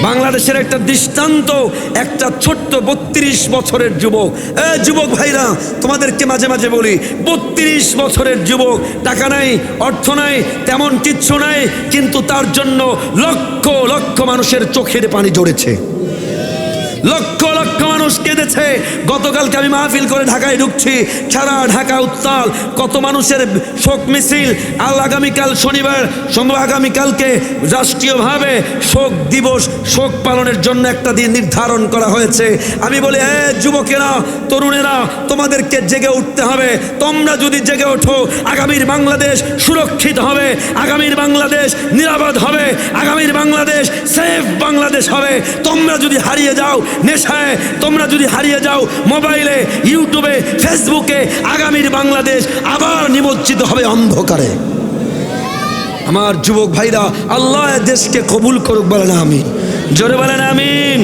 বাংলাদেশের একটা দৃষ্টান্ত, একটা ছোট্ট 32 বছরের যুবক। যুবক ভাইরা, তোমাদেরকে মাঝে মাঝে বলি, 32 বছরের যুবক, টাকা নাই, অর্থ নাই, তেমন কিচ্ছু নাই, কিন্তু তার জন্য লক্ষ লক্ষ মানুষের চোখের পানি ঝরেছে, লক্ষ লক্ষ মানুষ কেঁদেছে। গতকালকে আমি মাহফিল করে ঢাকায় ঢুকছি, সারা ঢাকা উত্তাল, কত মানুষের শোক মিছিল। আগামীকাল শনিবার, আগামীকালকে রাষ্ট্রীয়ভাবে শোক দিবস, শোক পালনের জন্য একটা দিন নির্ধারণ করা হয়েছে। আমি বলি, যুবকেরা, তরুণেরা, তোমাদেরকে জেগে উঠতে হবে। তোমরা যদি জেগে ওঠো, আগামীর বাংলাদেশ সুরক্ষিত হবে, আগামীর বাংলাদেশ নিরাপদ হবে, আগামীর বাংলাদেশ সেফ বাংলাদেশ হবে। তোমরা যদি হারিয়ে যাও নেশায়, তোমরা যদি হারিয়ে যাও মোবাইলে, ইউটিউবে, ফেসবুকে, আগামীর বাংলাদেশ আবার নিমজ্জিত হবে অন্ধকারে। আমার যুবক ভাইরা, আল্লাহ দেশকে কবুল করুক, বলেন আমিন, জোরে বলেন আমিন।